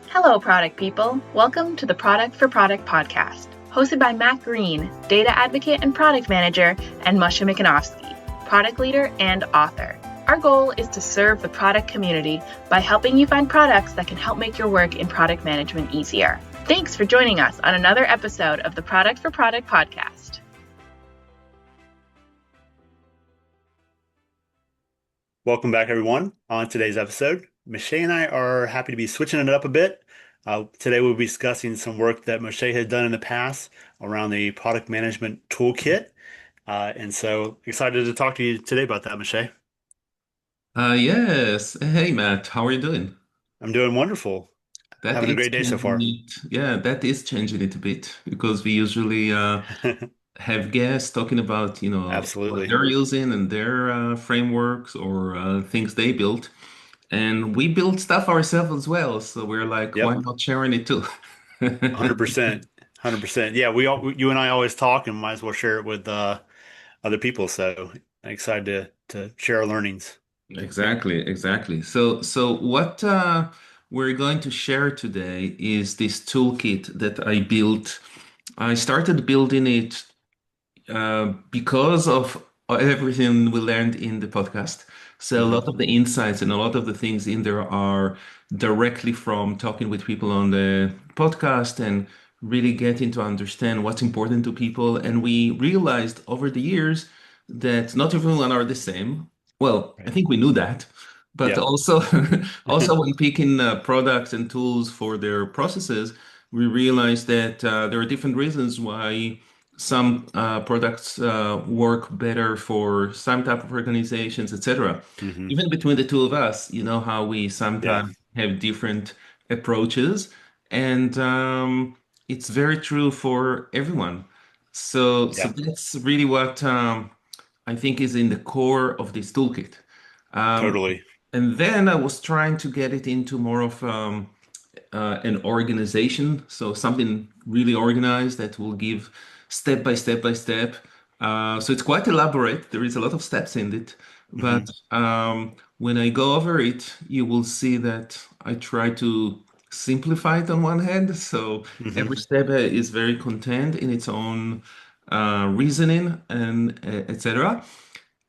Hello, product people. Welcome to the Product for Product podcast, hosted by Matt Green, data advocate and product manager, and Moshe Mikanovsky, product leader and author. Our goal is to serve the product community by helping you find products that can help make your work in product management easier. Thanks for joining us on another episode of the Product for Product podcast. Welcome back, everyone. On today's episode, Moshe and I are happy to be switching it up a bit. Today we'll be discussing some work that Moshe had done in the past around the Product Management Toolkit. And so excited to talk to you today about that, Moshe. Yes. Hey, Matt, how are you doing? I'm doing wonderful. That Having a is great day so changing far. it. Yeah, that is changing it a bit because we usually have guests talking about, what Absolutely. they're using and their frameworks or things they built. And we build stuff ourselves as well. So we're like, why Yep. not sharing it too? 100%. 100%. Yeah, you and I always talk and might as well share it with other people. So excited to share our learnings. Exactly, exactly. So what we're going to share today is this toolkit that I built. I started building it because of everything we learned in the podcast. So a Hmm. lot of the insights and a lot of the things in there are directly from talking with people on the podcast and really getting to understand what's important to people. And we realized over the years that not everyone are the same. Well, I Right. think we knew that, but Yep. also also when picking products and tools for their processes, we realized that there are different reasons why some products work better for some type of organizations, etc. Hmm. Even between the two of us, you know how we Yeah. sometimes have different approaches, and it's very true for everyone. So Yeah. that's really what I think is in the core of this toolkit. Um, Totally. and then I was trying to get it into more of an organization, so something really organized that will give step by step by step. So it's quite elaborate. There is a lot of steps in it, but Hmm. when I go over it, you will see that I try to simplify it on one hand. So Hmm. every step is very contained in its own reasoning and etc.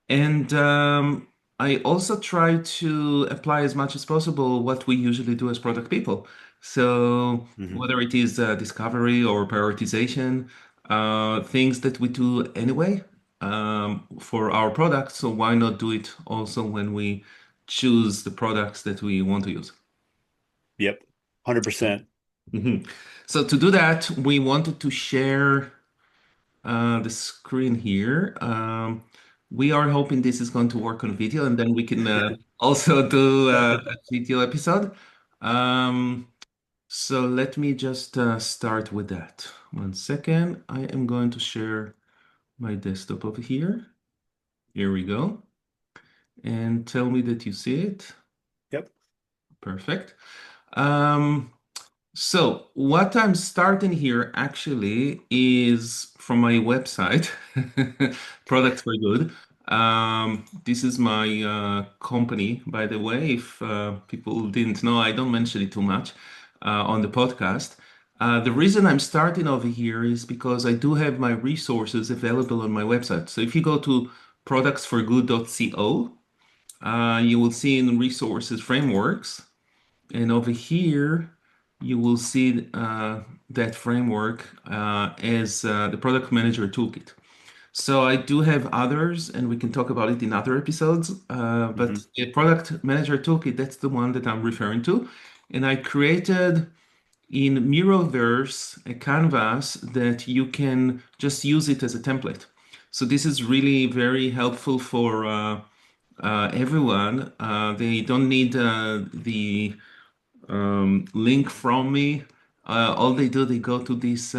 And I also try to apply as much as possible what we usually do as product people. So Hmm. whether it is discovery or prioritization, things that we do anyway for our products. So why not do it also when we choose the products that we want to use? Yep. 100%. Mhm. So to do that, we wanted to share the screen here. We are hoping this is going to work on video, and then we can also do a video episode. Um, so let me just start with that. One second. I am going to share my desktop over here. Here we go. And tell me that you see it. Yep. Perfect. Um, So what I'm starting here actually is from my website, Products for Good. This is my company, by the way. If people didn't know, I don't mention it too much on the podcast. The reason I'm starting over here is because I do have my resources available on my website. So if you go to productsforgood.co, you will see in resources frameworks. And over here, you will see that framework as the Product Manager Toolkit. So I do have others, and we can talk about it in other episodes. But Hmm. the Product Manager Toolkit, that's the one that I'm referring to. And I created in Miroverse a canvas that you can just use it as a template. So this is really very helpful for everyone. They don't need the link from me. All they do, they go to this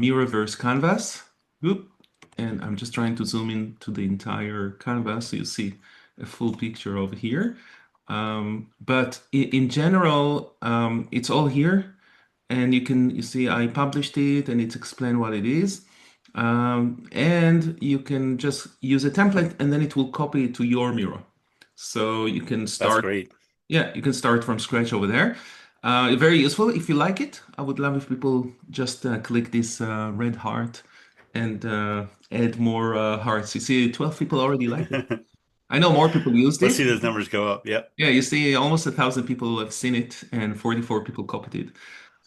Miroverse canvas. Whoop. And I'm just trying to zoom in to the entire canvas so you see a full picture over here. But in general, it's all here. And you see I published it and it's explained what it is. And you can just use a template and then it will copy it to your Miro. So you can That's start great. yeah, you can start from scratch over there. Very useful. If you like it, I would love if people just click this red heart and add more hearts. You see, 12 people already like it. I know more people used Let's it. see those numbers go up. Yep. Yeah, you see, almost 1,000 people have seen it and 44 people copied it.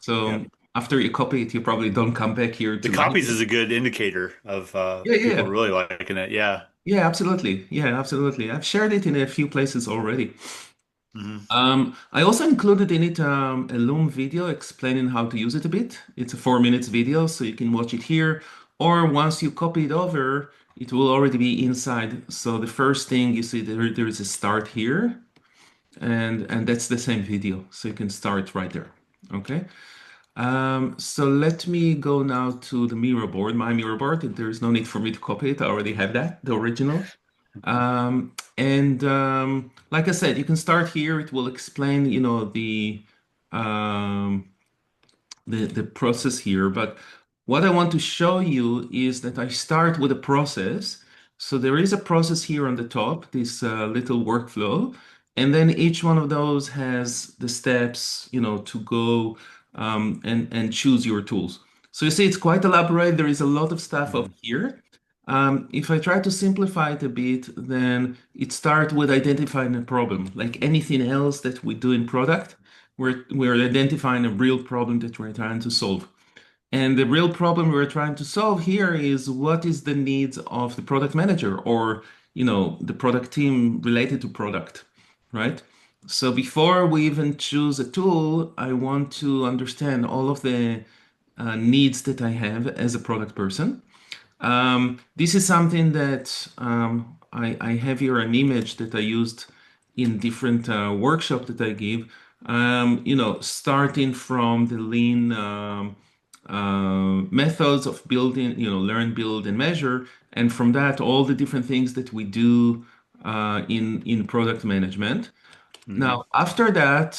So Yep. after you copy it, you probably don't come back here The to like copies it. is a good indicator of Yeah, people yeah, really liking it. Yeah. yeah, absolutely. Yeah, absolutely. I've shared it in a few places already. Hmm. I also included in it a Loom video explaining how to use it a bit. It's a 4 minutes video, so you can watch it here. Or once you copy it over, it will already be inside. So the first thing you see there is a start here, and that's the same video. So you can start right there. Okay. So let me go now to the Miro board, my Miro board. There is no need for me to copy it. I already have that, the original. And like I said, you can start here. It will explain, um, the process here. But what I want to show you is that I start with a process. So there is a process here on the top, this little workflow, and then each one of those has the steps, to go and choose your tools. So you see, it's quite elaborate. There is a lot of stuff over Hmm. here. If I try to simplify it a bit, then it starts with identifying a problem. Like anything else that we do in product, we're identifying a real problem that we're trying to solve. And the real problem we're trying to solve here is what is the needs of the product manager or, the product team related to product, right? So before we even choose a tool, I want to understand all of the needs that I have as a product person. This is something that I have here an image that I used in different workshop that I give. Starting from the lean methods of building, learn, build, and measure, and from that, all the different things that we do in product management. Hmm. Now, after that,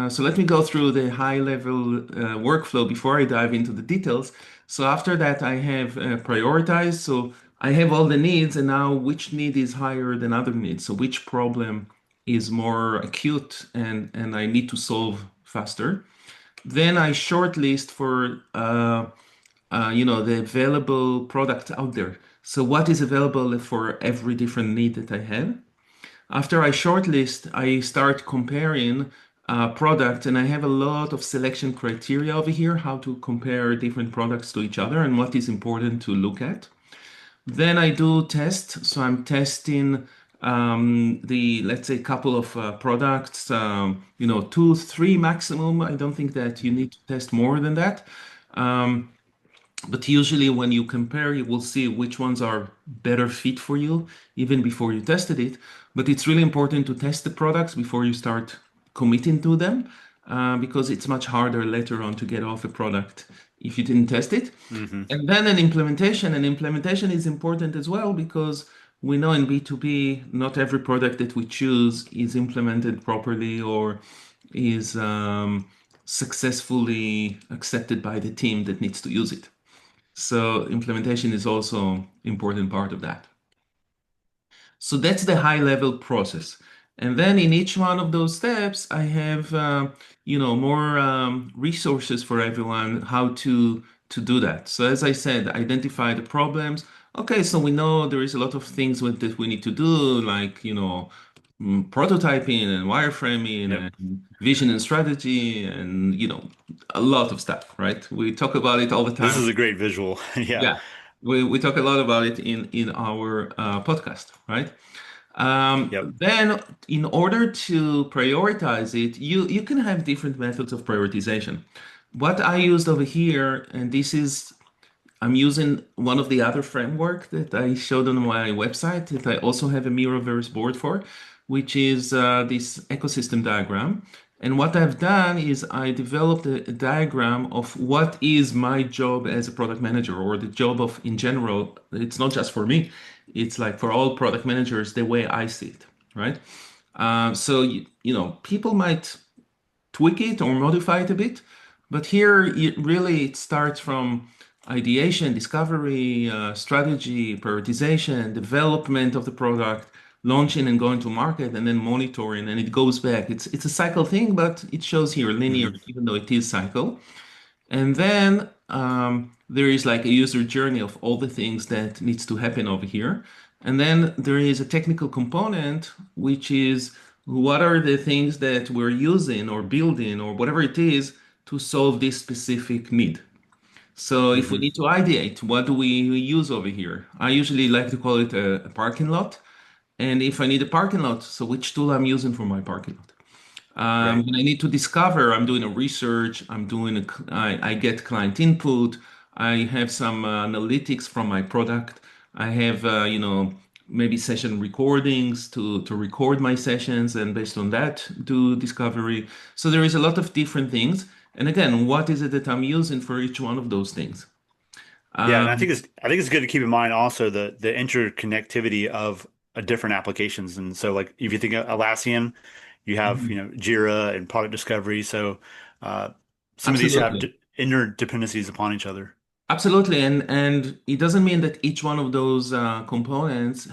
so let me go through the high level workflow before I dive into the details. So after that, I have prioritized. So I have all the needs, and now which need is higher than other needs? So which problem is more acute and I need to solve faster? Then I shortlist for the available product out there. So what is available for every different need that I have? After I shortlist, I start comparing products, and I have a lot of selection criteria over here, how to compare different products to each other and what is important to look at. Then I do test. So I'm testing let's say, couple of products, two, three maximum. I don't think that you need to test more than that. Um, but usually when you compare, you will see which ones are better fit for you even before you tested it. But it's really important to test the products before you start committing to them, because it's much harder later on to get off a product if you didn't test it. Hmm. And then an implementation is important as well because we know in B2B, not every product that we choose is implemented properly or is successfully accepted by the team that needs to use it. So implementation is also important part of that. So that's the high level process. And then in each one of those steps, I have more resources for everyone how to do that. So as I said, identify the problems. Okay, so we know there is a lot of things that we need to do, like prototyping and wireframing Yep. and vision and strategy and a lot of stuff, right? We talk about it all the This time. is a great visual. Yeah. Yeah, we talk a lot about it in our podcast, right? Yep. Then, in order to prioritize it, you can have different methods of prioritization. What I used over here, and this is I'm using one of the other framework that I showed on my website that I also have a Miroverse board for, which is this ecosystem diagram. And what I've done is I developed a diagram of what is my job as a product manager or the job of in general. It's not just for me. It's like for all product managers, the way I see it, right? So people might tweak it or modify it a bit. But here, it starts from ideation, discovery, strategy, prioritization, development of the product, launching and going to market and then monitoring and it goes back. It's a cycle thing, but it shows here linear, Hmm. even though it is cycle. And then there is like a user journey of all the things that needs to happen over here. And then there is a technical component, which is what are the things that we're using or building or whatever it is to solve this specific need. So if we Hmm. need to ideate, what do we use over here? I usually like to call it a parking lot. And if I need a parking lot, so which tool I'm using for my parking lot? Right. When I need to discover, I'm doing a research, I get client input, I have some analytics from my product. I have, maybe session recordings to record my sessions and based on that do discovery. So there is a lot of different things. And again, what is it that I'm using for each one of those things? Yeah, and Um, I think it's good to keep in mind also the interconnectivity of different applications. And so, like if you think of Atlassian, you have mhm. Jira and product discovery. So uh, some of these have Absolutely. interdependencies upon each other. Absolutely, and it doesn't mean that each one of those components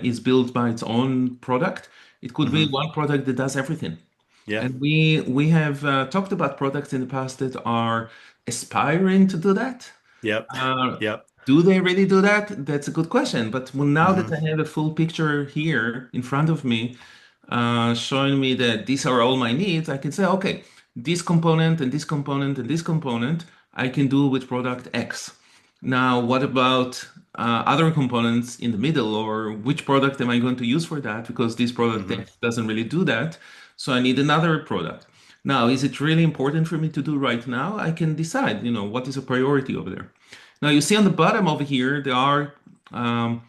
is built by its own product. It could be Hmm. one product that does everything. Yeah. And we have talked about products in the past that are aspiring to do that. Yep. Uh, Yep. do they really do that? That's a good question. But now that Hmm. I have a full picture here in front of me, showing me that these are all my needs, I can say, okay, this component and this component and this component I can do with product X. Now, what about other components in the middle, or which product am I going to use for that? Because this product Hmm. X doesn't really do that. So I need another product. Now, is it really important for me to do right now? I can decide, what is a priority over there. Now you see on the bottom over here, there are um,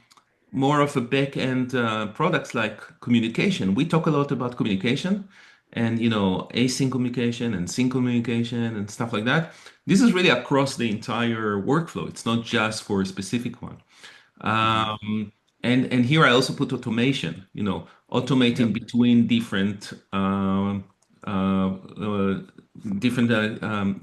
more of a back-end products like communication. We talk a lot about communication and async communication and sync communication and stuff like that. This is really across the entire workflow. It's not just for a specific one. Hmm. Um, and here I also put automation, automating Yep. between different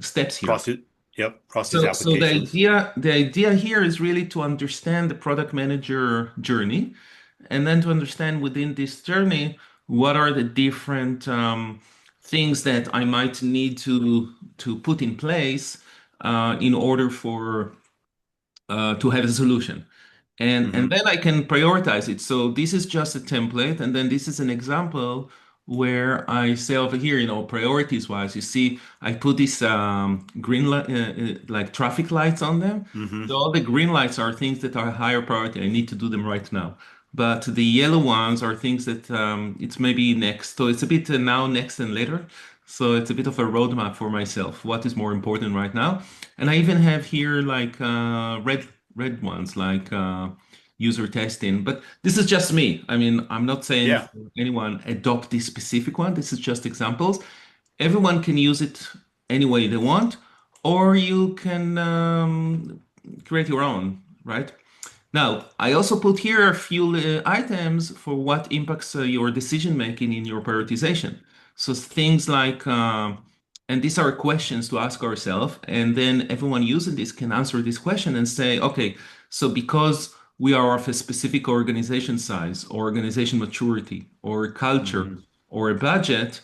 steps here. Cross it. Yep. Cross these So applications. the idea here is really to understand the product manager journey, and then to understand within this journey what are the different things that I might need to put in place in order for to have a solution. And Hmm. then I can prioritize it. So this is just a template, and then this is an example where I say over here, priorities wise, you see, I put these green light, like traffic lights on them. Hmm. So all the green lights are things that are higher priority. I need to do them right now. But the yellow ones are things that it's maybe next. So it's a bit now, next, and later. So it's a bit of a roadmap for myself. What is more important right now? And I even have here like red ones like user testing. But this is just me. I mean, I'm not saying Yeah. for anyone adopt this specific one. This is just examples. Everyone can use it any way they want, or you can create your own, right? Now, I also put here a few items for what impacts your decision making in your prioritization. So things like, and these are questions to ask ourselves, and then everyone using this can answer this question and say, okay, so because we are of a specific organization size, or organization maturity, or culture, Hmm. or a budget,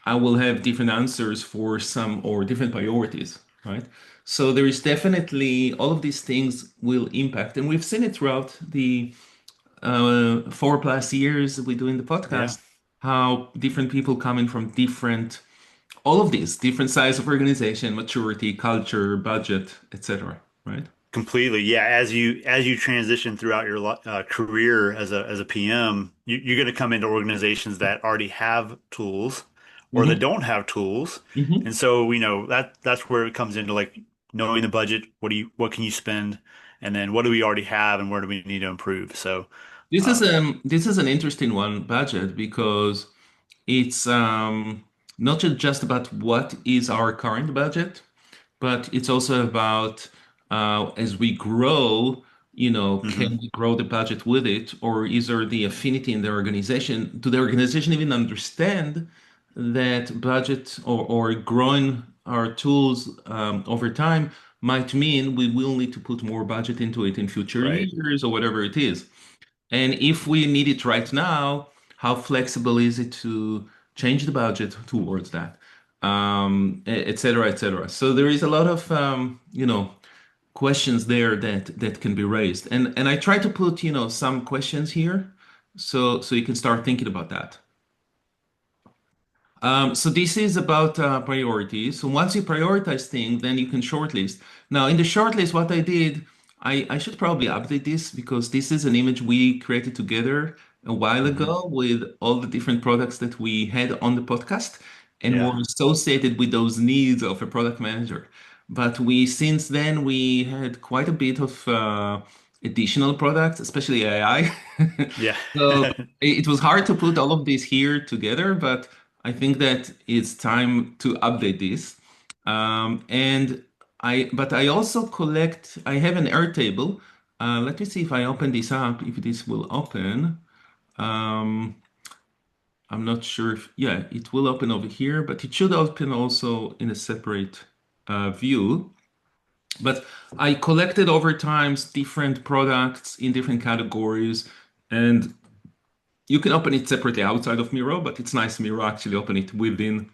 I will have different answers for some or different priorities, right? So there is definitely all of these things will impact, and we've seen it throughout the 4+ years we do in the Yeah. podcast, how different people coming from different, all of these different size of organization, maturity, culture, budget, etc. Right? Completely. Yeah. As you transition throughout your career as a PM, you're going to come into organizations that already have tools or that Hmm. don't have tools. Hmm. And so, that's where it comes into like knowing the budget. What can you spend? And then what do we already have and where do we need to improve? So, um, This is an interesting one, budget, because it's not just about what is our current budget, but it's also about as we grow, mhm, can we grow the budget with it, or is there the affinity in the organization? Do the organization even understand that budget or growing our tools over time might mean we will need to put more budget into it in future right. years or whatever it is? And if we need it right now, how flexible is it to change the budget towards that? Et cetera, et cetera. So there is a lot of questions there that can be raised. And I try to put, some questions here so you can start thinking about that. So this is about priorities. So once you prioritize things, then you can shortlist. Now, in the shortlist, what I did, I should probably update this because this is an image we created together a while Hmm. ago with all the different products that we had on the podcast and were Yeah. associated with those needs of a product manager. But we since then we had quite a bit of additional products, especially AI. Yeah. So it was hard to put all of this here together, but I think that it's time to update this. But I also collect, I have an Airtable. Let me see if I open this up, if this will open. Um, I'm not sure if, yeah, it will open over here, but it should open also in a separate view. But I collected over times different products in different categories, and you can open it separately outside of Miro, but it's nice Miro actually open it within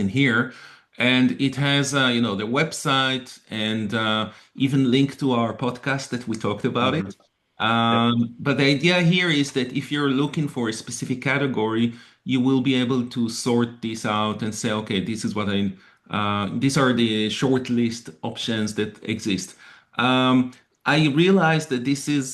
here. And it has, the website and even link to our podcast that we talked about Hmm. it. Yep. But the idea here is that if you're looking for a specific category, you will be able to sort this out and say, okay, this is these are the short list options that exist. Um, I realize that this is,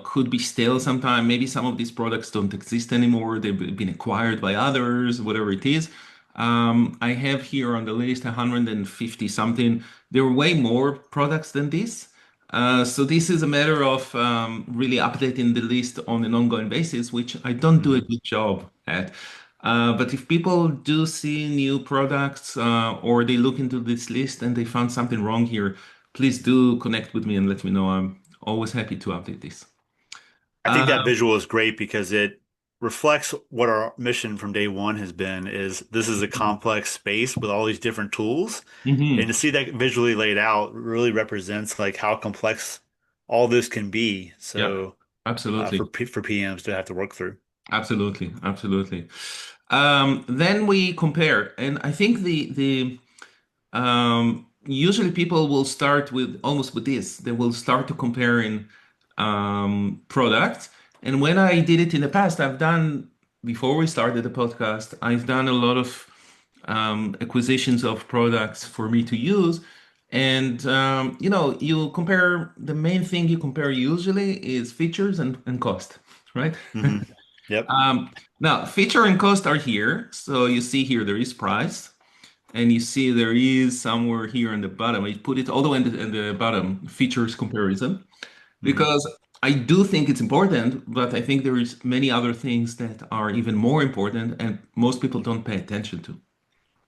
could be stale sometime. Maybe some of these products don't exist anymore. They've been acquired by others, whatever it is. I have here on the list 150 something. There are way more products than this. So this is a matter of really updating the list on an ongoing basis, which I don't do a Hmm. good job at. But if people do see new products or they look into this list and they found something wrong here, please do connect with me and let me know. I'm always happy to update this. I think that Uh, visual is great because it reflects what our mission from day one has been is this is a complex space with all these different tools. And mhm. to see that visually laid out really represents like how complex all this can be. Yeah, So absolutely. for PMs to have to work through. Absolutely, absolutely. Then we compare, and I think the usually people will start with almost with this. They will start to comparing products. And when I did it in the past, I've done before we started the podcast, I've done a lot of acquisitions of products for me to use. And you compare the main thing you compare usually is features and cost, right? Hmm. Yep. Now, feature and cost are here. So you see here there is price, and you see there is somewhere here on the bottom. I put it all the way in the bottom, features comparison, Hmm. because I do think it's important, but I think there is many other things that are even more important and most people don't pay attention to.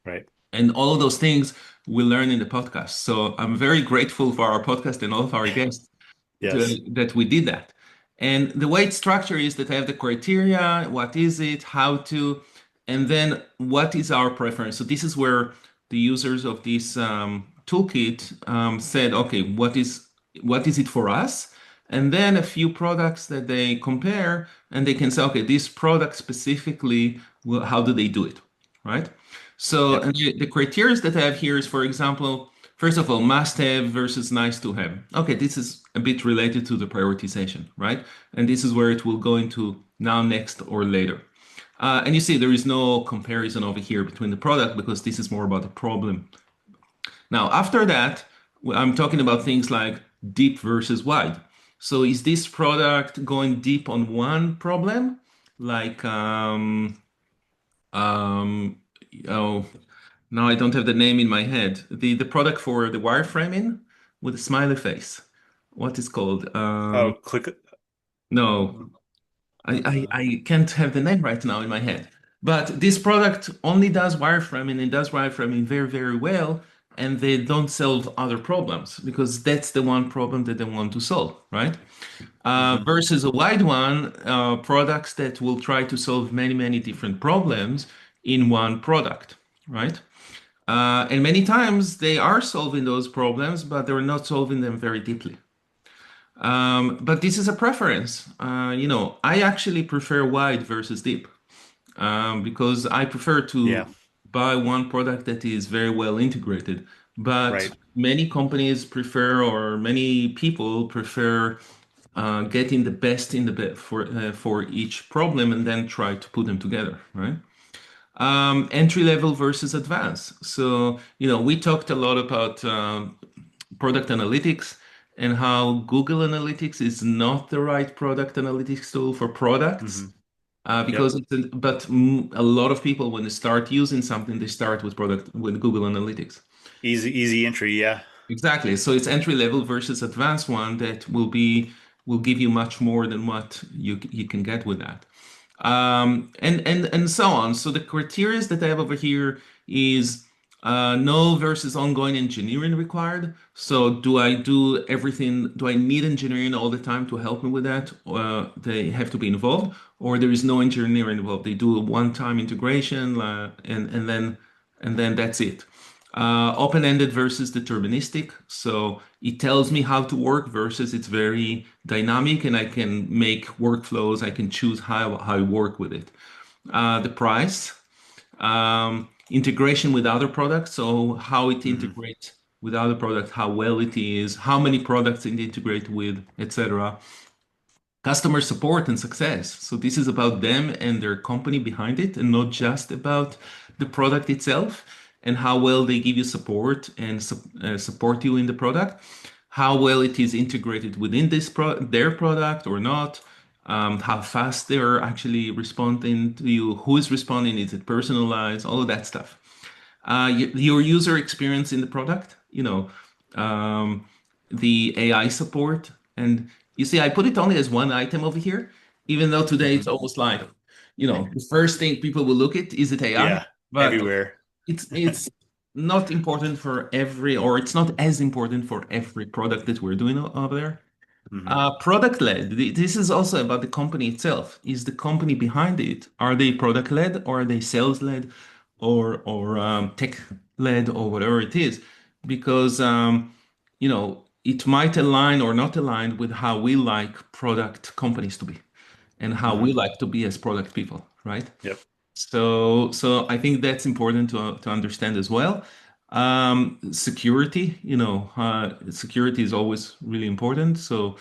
Right. And all of those things we learn in the podcast. So I'm very grateful for our podcast and all of our guests Yes. that we did that. And the way it's structured is that I have the criteria, what is it, how to, and then what is our preference. So this is where the users of this toolkit said, okay, what is it for us? And then a few products that they compare, and they can say, okay, this product specifically, well, how do they do it, right? So, Yep. and the criteria that I have here is, for example, first of all, must have versus nice to have. Okay, this is a bit related to the prioritization, right? And this is where it will go into now, next, or later. And you see there is no comparison over here between the product because this is more about the problem. Now, after that, I'm talking about things like deep versus wide. So is this product going deep on one problem? Like, um, oh, no, I don't have the name in my head. The product for the wireframing with a smiley face. What is called? Oh, click. No, I can't have the name right now in my head. But this product only does wireframing and does wireframing very, very well, and they don't solve other problems because that's the one problem that they want to solve, right? Hmm. Versus a wide one, products that will try to solve many, many different problems in one product, right? And many times they are solving those problems, but they're not solving them very deeply. But this is a preference. I actually prefer wide versus deep, because I prefer Yeah. to buy one product that is very well integrated. But Right. many companies prefer, or many people prefer, getting the best in the best for each problem and then try to put them together, right? Entry level versus advanced. So, we talked a lot about product analytics and how Google Analytics is not the right product analytics tool for products. Hmm. Because Yep. a lot of people, when they start using something, they start with Google Analytics. Easy entry. Yeah. Exactly. So it's entry level versus advanced one that will give you much more than what you can get with that. And so on. So the criteria that I have over here is no versus ongoing engineering required. So do I do everything? Do I need engineering all the time to help me with that? They have to be involved, or there is no engineering involved. They do a one-time integration, and then that's it. Open-ended versus deterministic. So it tells me how to work versus it's very dynamic and I can make workflows. I can choose how I work with it. The price, integration with other products. So how it Hmm. integrates with other products, how well it is, how many products it integrate with, etc. Customer support and success. So this is about them and their company behind it, and not just about the product itself and how well they give you support and support you in the product, how well it is integrated within their product or not, how fast they're actually responding to you, who is responding, is it personalized, all of that stuff. Your user experience in the product, um, the AI support. And you see, I put it only as one item over here, even though today Hmm. it's almost like, the first thing people will look at is it AI, Yeah. but Everywhere. it's not important for every, or it's not as important for every product that we're doing over there. Hmm. Product led. This is also about the company itself. Is the company behind it? Are they product led, or are they sales led, or tech led, or whatever it is? Because it might align or not align with how we like product companies to be, and how we Hmm. like to be as product people, right? Yep. So I think that's important to understand as well. Security, security is always really important. So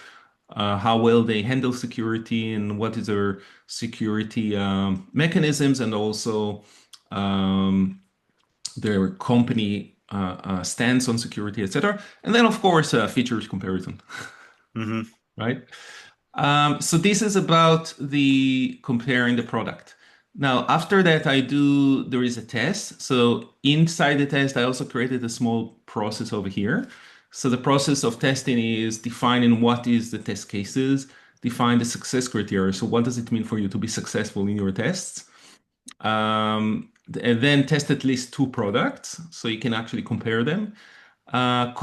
how well they handle security and what is their security mechanisms, and also um, their company stance on security, etc. And then, of course, features comparison, Hmm. right? So this is about the comparing the product. Now, after that, there is a test. So inside the test, I also created a small process over here. So the process of testing is defining what is the test cases, define the success criteria. So what does it mean for you to be successful in your tests? And then test at least two products so you can actually compare them.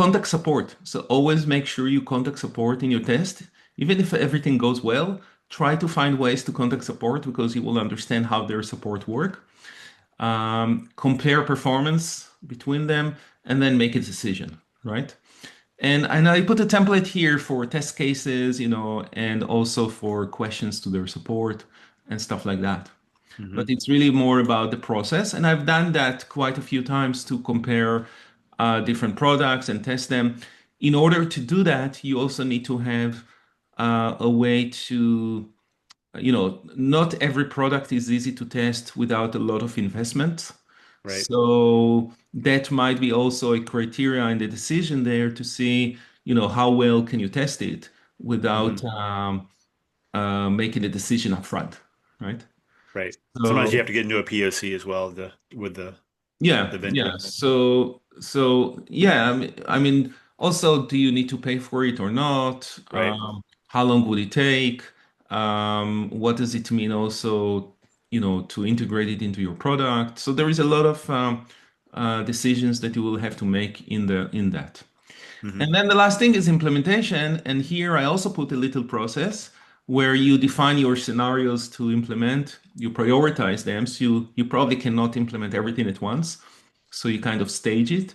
Contact support. So always make sure you contact support in your test. Even if everything goes well, try to find ways to contact support because you will understand how their support work. Compare performance between them and then make a decision, right? And I put a template here for test cases, and also for questions to their support and stuff like that. Hmm. But it's really more about the process. And I've done that quite a few times to compare different products and test them. In order to do that, you also need to have a way to, not every product is easy to test without a lot of investment. Right. So that might be also a criteria in the decision there to see, how well can you test it Hmm. without making a decision upfront, right? Right. Sometimes you So have to get into a POC as well, with yeah, the yeah. vendor. So yeah, I mean, also, do you need to pay for it or not? Right. How long would it take? What does it mean also, to integrate it into your product? So there is a lot of decisions that you will have to make in that. Hmm. And then the last thing is implementation. And here I also put a little process where you define your scenarios to implement, you prioritize them. So you probably cannot implement everything at once. So you kind of stage it.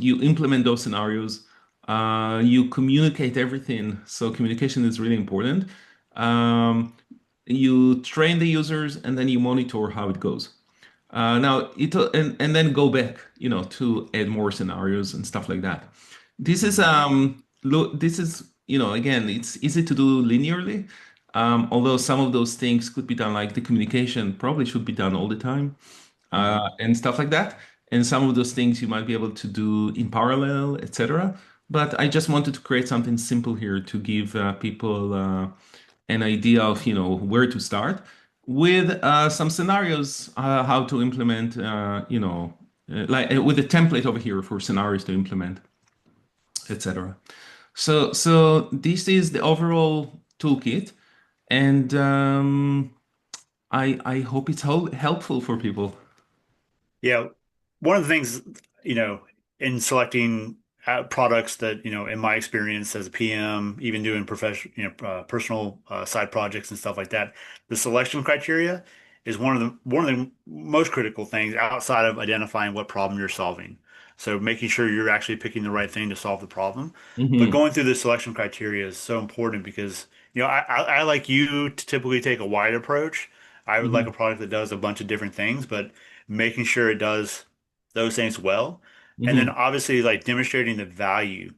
You implement those scenarios. You communicate everything. So communication is really important. Um, you train the users and then you monitor how it goes. Now it and then go back, to add more scenarios and stuff like that. This is Hmm. this is again, it's easy to do linearly. Although some of those things could be done, like the communication probably should be done all the time, Hmm. and stuff like that. And some of those things you might be able to do in parallel, etc. But I just wanted to create something simple here to give people an idea of where to start with some scenarios, how to implement, like with a template over here for scenarios to implement, etc. So this is the overall toolkit, and I hope it's helpful for people. Yeah, one of the things, you know, in selecting products that, in my experience as a PM, even doing professional, personal side projects and stuff like that, the selection criteria is one of the most critical things outside of identifying what problem you're solving. So making sure you're actually picking the right thing to solve the problem. But Hmm. going through the selection criteria is so important because, I like you to typically take a wide approach. I would like Hmm. a product that does a bunch of different things, but making sure it does those things well. And then Hmm. obviously like demonstrating the value.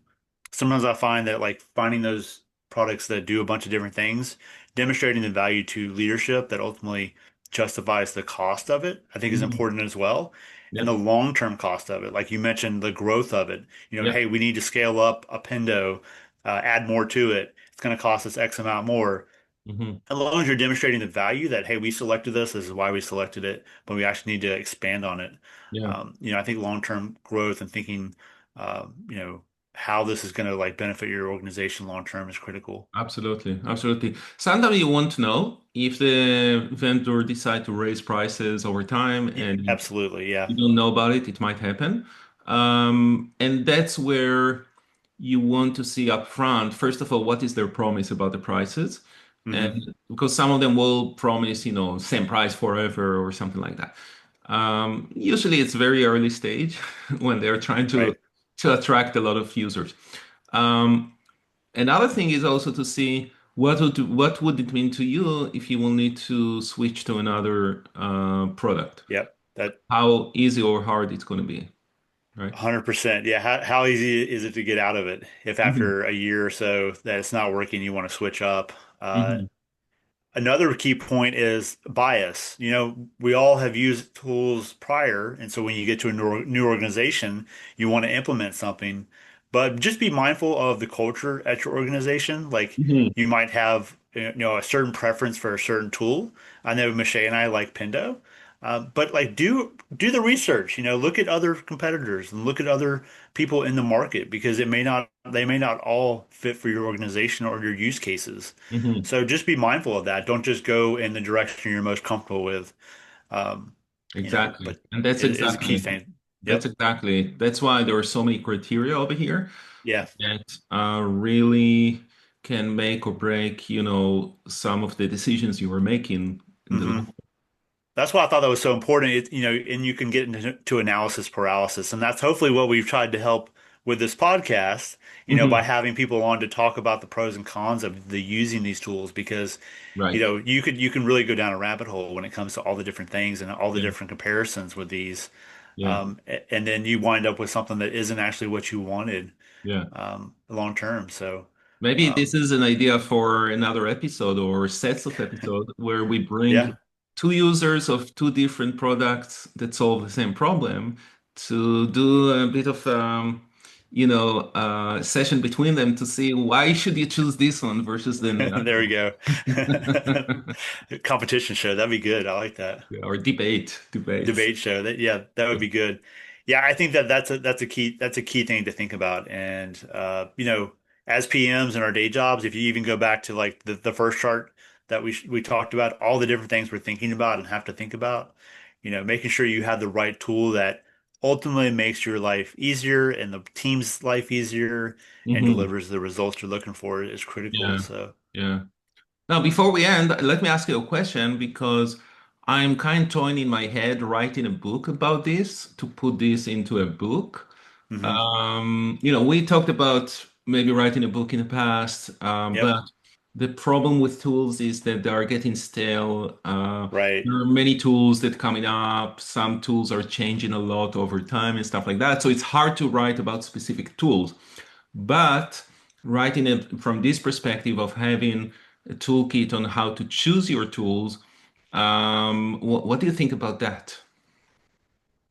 Sometimes I find that like finding those products that do a bunch of different things, demonstrating the value to leadership that ultimately justifies the cost of it, I think is Hmm. important as well. And the Yep. long-term cost of it, like you mentioned, the growth of it. Hey, Yep. we need to scale up a Pendo, add more to it. It's going to cost us X amount more. Hmm. As long as you're demonstrating the value that, hey, we selected this is why we selected it, but we actually need to expand on it. Yeah. I think long-term growth and thinking, how this is going to like benefit your organization long term is critical. Absolutely, absolutely. Sometimes you want to know if the vendor decide to raise prices over time Yeah, and absolutely. Yeah. you don't know about it, it might happen. And that's where you want to see upfront, first of all, what is their promise about the prices? And Hmm. because some of them will promise, same price forever or something like that. Usually it's very early stage when they're trying to Right. attract a lot of users. Um, Another thing is also to see what would it mean to you if you will need to switch to another product. Yep. That How easy or hard it's going to be, right? 100%. Yeah. How easy is it to get out of it if Hmm. after a year or so that it's not working, you want to switch up? Hmm. Another key point is bias. We all have used tools prior, and so when you get to a new organization, you want to implement something, but just be mindful of the culture at your organization. Like Hmm. you might have, a certain preference for a certain tool. I know Moshe and I like Pendo, but like do the research. Look at other competitors and look at other people in the market because they may not all fit for your organization or your use cases. Hmm. So just be mindful of that. Don't just go in the direction you're most comfortable with. Um, Exactly. but And that's is a key exactly thing. that's Yep. exactly that's why there are so many criteria over here Yeah. that really can make or break, some of the decisions you are making in the Hmm. long. That's why I thought that was so important. And you can get into analysis paralysis, and that's hopefully what we've tried to help with this podcast. By Hmm. having people on to talk about the pros and cons of the using these tools, because Right. you can really go down a rabbit hole when it comes to all the different things and all the Yeah. different comparisons with these, Yeah. and then you wind up with something that isn't actually what you wanted Yeah. long term. So, Maybe this um, is an idea for another episode or sets of episodes where we bring yeah. two users of two different products that solve the same problem to do a bit of session between them to see why should you choose this one versus the other There we go. one. Competition show. That'd be good. I like that. Yeah, or debates. Debate show. That would be good. Yeah, I think that that's a key thing to think about. And as PMs in our day jobs, if you even go back to like the first chart that we talked about, all the different things we're thinking about and have to think about, making sure you have the right tool that ultimately makes your life easier and the team's life easier and Hmm. delivers the results you're looking for is critical. Yeah, So. yeah. Now, before we end, let me ask you a question because I'm kind of toying in my head writing a book about this to put this into a book. Hmm. We talked about maybe writing a book in the past, Yep. but the problem with tools is that they are getting stale. Right. There are many tools that coming up. Some tools are changing a lot over time and stuff like that. So it's hard to write about specific tools. But writing it from this perspective of having a toolkit on how to choose your tools, what do you think about that?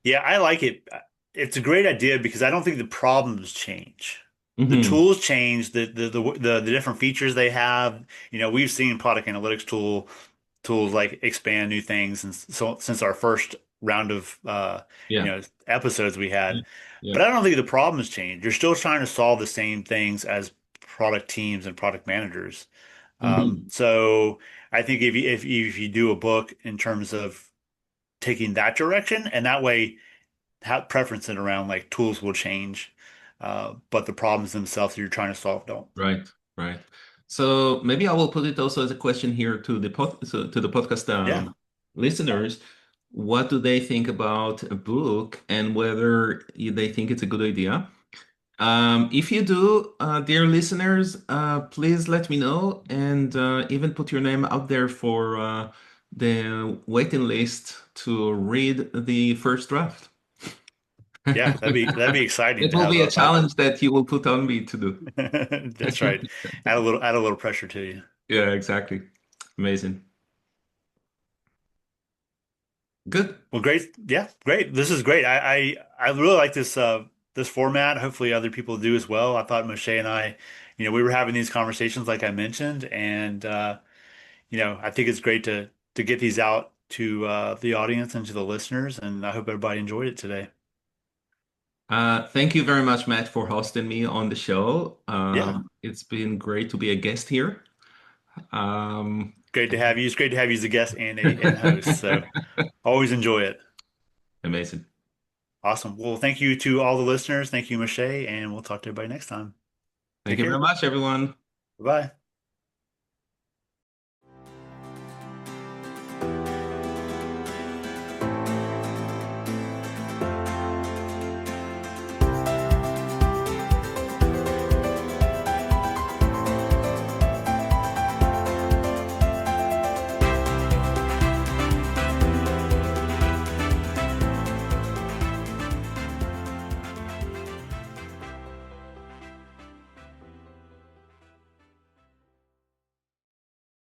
Yeah, I like it. It's a great idea because I don't think the problems change. The Hmm. tools change, the different features they have. We've seen product analytics tools like expand new things, and so since our first round of Yeah. episodes we Yeah. had. Yeah. But I don't think the problems change. You're still trying to solve the same things as product teams and product managers. Hmm. So I think if you do a book in terms of taking that direction, and that way have preferences around like tools will change, but the problems themselves that you're trying to solve don't. Right, right. So maybe I will put it also as a question here to to the podcast Yeah, listeners. What do they think about a book and whether they think it's a good idea? If you do, dear listeners, please let me know and even put your name out there for the waiting list to read the first draft. yeah, that'd be exciting It to will have be a a challenge that you will put on me to do. that's right. Add a little pressure to you. Yeah, exactly. Amazing. Good. Well, great. Yeah, great. This is great. I really like this format. Hopefully other people do as well. I thought Moshe and I, we were having these conversations like I mentioned, and I think it's great to get these out to the audience and to the listeners, and I hope everybody enjoyed it today. Thank you very much, Matt, for hosting me on the show. Yeah, It's been great to be a guest here. Um, great to have you. It's great to have you as a guest and host. So always enjoy it. Amazing. Awesome. Well, thank you to all the listeners. Thank you, Moshe, and we'll talk to everybody next time. Thank Take you very care. much, everyone. Bye-bye.